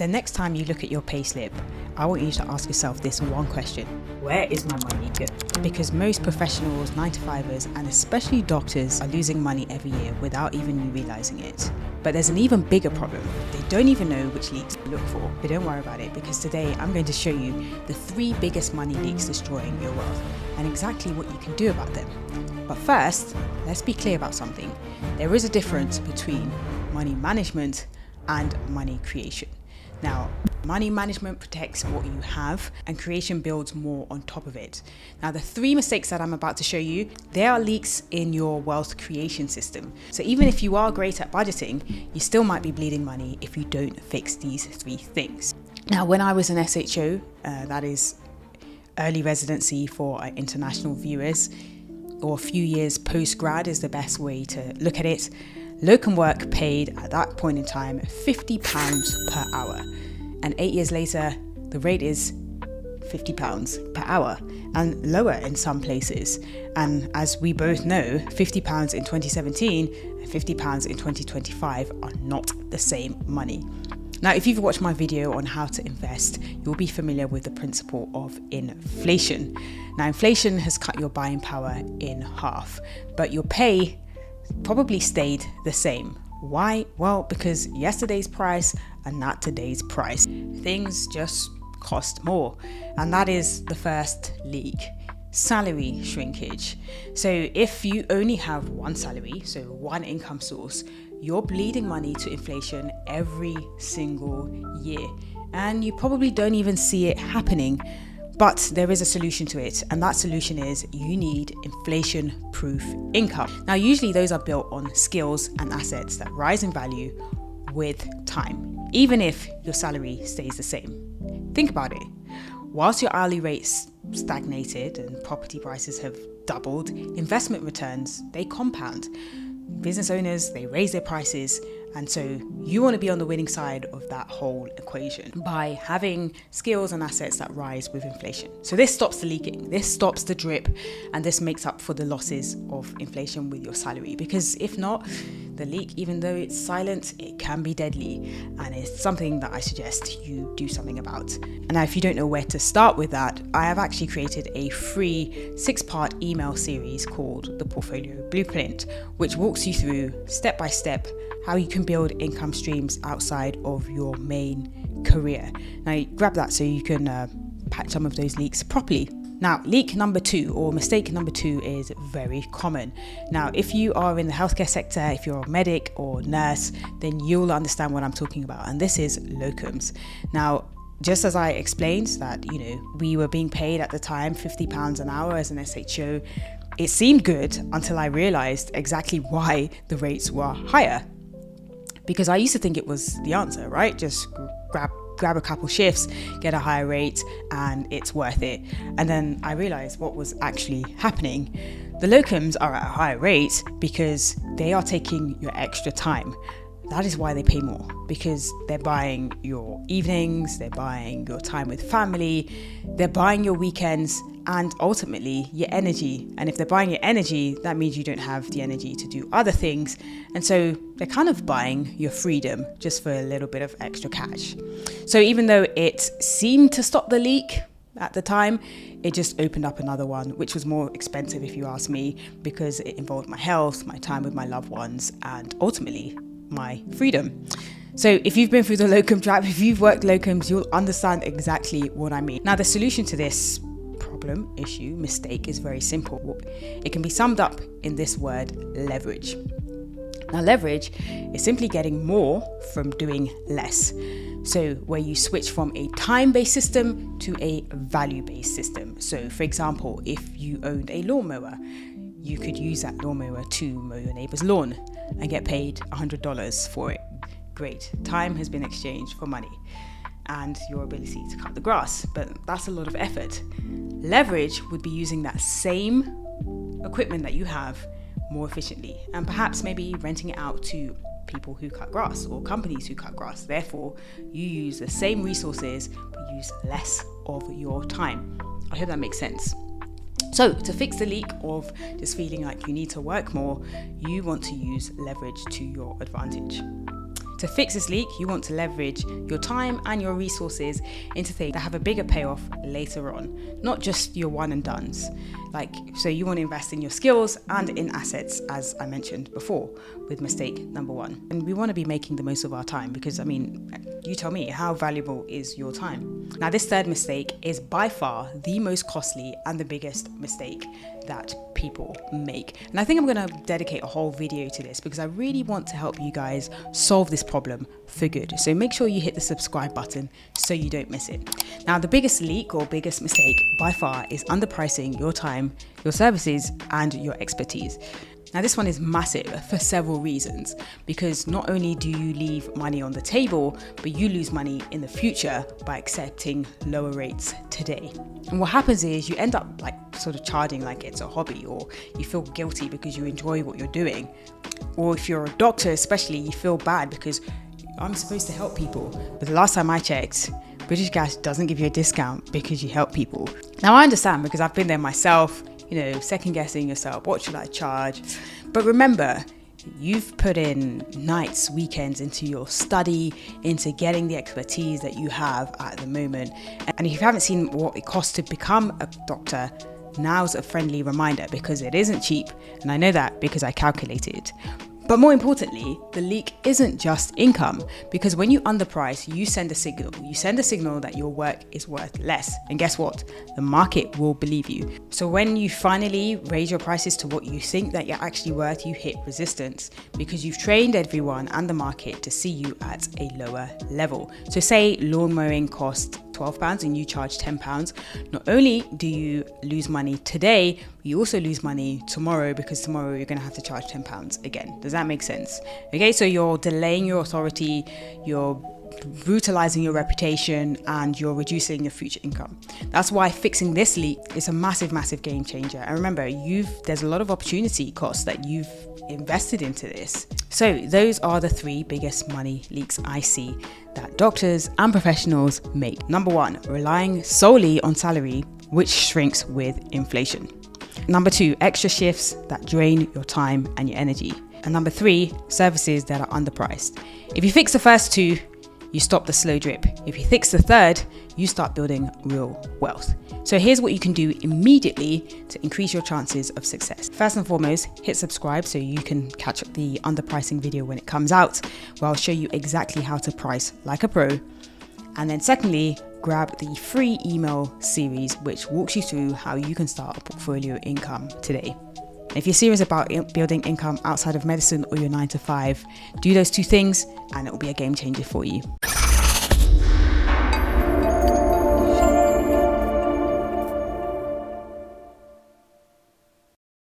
The next time you look at your payslip, I want you to ask yourself this one question: where is my money going? Because most professionals, 9-to-5ers, and especially doctors are losing money every year without even you realizing it. But there's an even bigger problem. They don't even know which leaks to look for. But don't worry about it, because today I'm going to show you the 3 biggest money leaks destroying your wealth and exactly what you can do about them. But first, let's be clear about something. There is a difference between money management and money creation. Now, money management protects what you have and creation builds more on top of it. Now, the 3 mistakes that I'm about to show you, they are leaks in your wealth creation system. So even if you are great at budgeting, you still might be bleeding money if you don't fix these 3 things. Now, when I was an SHO, that is early residency for international viewers, or a few years post-grad is the best way to look at it. Locum work paid at that point in time £50 per hour, and 8 years later the rate is £50 per hour and lower in some places. And as we both know, £50 in 2017 and £50 in 2025 are not the same money. Now, if you've watched my video on how to invest, you'll be familiar with the principle of inflation. Now, inflation has cut your buying power in half, but your pay probably stayed the same. Why? Well, because yesterday's price and not today's price. Things just cost more. And that is the first leak: salary shrinkage. So if you only have one salary, so one income source, you're bleeding money to inflation every single year. And you probably don't even see it happening. But there is a solution to it, and that solution is you need inflation-proof income. Now, usually those are built on skills and assets that rise in value with time, even if your salary stays the same. Think about it. Whilst your hourly rates stagnated and property prices have doubled, investment returns, they compound. Business owners, they raise their prices. And so you want to be on the winning side of that whole equation by having skills and assets that rise with inflation. So this stops the leaking, this stops the drip, and this makes up for the losses of inflation with your salary. Because if not, the leak, even though it's silent, it can be deadly. And it's something that I suggest you do something about. And now, if you don't know where to start with that, I have actually created a free 6-part email series called The Portfolio Blueprint, which walks you through step by step how you can build income streams outside of your main career. Now, grab that so you can patch some of those leaks properly. Now, leak number 2, or mistake number 2, is very common. Now, if you are in the healthcare sector, if you're a medic or nurse, then you'll understand what I'm talking about. And this is locums. Now, just as I explained that, we were being paid at the time £50 an hour as an SHO, it seemed good until I realized exactly why the rates were higher. Because I used to think it was the answer, right? Just grab a couple shifts, get a higher rate, and it's worth it. And then I realized what was actually happening. The locums are at a higher rate because they are taking your extra time. That is why they pay more, because they're buying your evenings, they're buying your time with family, they're buying your weekends, and ultimately your energy. And if they're buying your energy, that means you don't have the energy to do other things. And so they're kind of buying your freedom just for a little bit of extra cash. So even though it seemed to stop the leak at the time, it just opened up another one, which was more expensive if you ask me, because it involved my health, my time with my loved ones, and ultimately my freedom. So if you've been through the locum trap, if you've worked locums, you'll understand exactly what I mean. Now, the solution to this problem, issue, mistake is very simple. It can be summed up in this word: leverage. Now, leverage is simply getting more from doing less. So where you switch from a time-based system to a value-based system. So for example, if you owned a lawnmower, you could use that lawnmower to mow your neighbor's lawn and get paid $100 for it. Great. Time has been exchanged for money and your ability to cut the grass, but that's a lot of effort. Leverage would be using that same equipment that you have more efficiently, and perhaps maybe renting it out to people who cut grass or companies who cut grass. Therefore, you use the same resources but use less of your time. I hope that makes sense. So to fix the leak of just feeling like you need to work more, you want to use leverage to your advantage. To fix this leak, you want to leverage your time and your resources into things that have a bigger payoff later on, not just your one and dones. So you want to invest in your skills and in assets, as I mentioned before, with mistake number 1. And we want to be making the most of our time because, you tell me, how valuable is your time? Now, this third mistake is by far the most costly and the biggest mistake that people make. And I think I'm going to dedicate a whole video to this because I really want to help you guys solve this problem for good. So make sure you hit the subscribe button so you don't miss it. Now, the biggest leak or biggest mistake by far is underpricing your time, your services, and your expertise. Now, this one is massive for several reasons, because not only do you leave money on the table, but you lose money in the future by accepting lower rates today. And what happens is you end up sort of charging like it's a hobby, or you feel guilty because you enjoy what you're doing. Or if you're a doctor especially, you feel bad because I'm supposed to help people. But the last time I checked, British Gas doesn't give you a discount because you help people. Now, I understand because I've been there myself, second guessing yourself, what should I charge? But remember, you've put in nights, weekends into your study, into getting the expertise that you have at the moment. And if you haven't seen what it costs to become a doctor, now's a friendly reminder because it isn't cheap. And I know that because I calculated. But more importantly, the leak isn't just income, because when you underprice, you send a signal. You send a signal that your work is worth less. And guess what? The market will believe you. So when you finally raise your prices to what you think that you're actually worth, you hit resistance because you've trained everyone and the market to see you at a lower level. So say lawn mowing costs £12 and you charge £10. Not only do you lose money today, you also lose money tomorrow because tomorrow you're going to have to charge £10 again. Does that make sense? Okay, so you're delaying your authority, you're brutalizing your reputation, and you're reducing your future income. That's why fixing this leak is a massive game changer. And remember, there's a lot of opportunity costs that you've invested into this. So those are the 3 biggest money leaks I see that doctors and professionals make. Number 1, relying solely on salary, which shrinks with inflation. Number 2, extra shifts that drain your time and your energy. And number 3, services that are underpriced. If you fix the first 2, you stop the slow drip. If you fix the third, you start building real wealth. So here's what you can do immediately to increase your chances of success. First and foremost, hit subscribe so you can catch the underpricing video when it comes out, where I'll show you exactly how to price like a pro. And then secondly, grab the free email series, which walks you through how you can start a portfolio income today. If you're serious about building income outside of medicine or your 9 to 5, do those 2 things and it will be a game changer for you.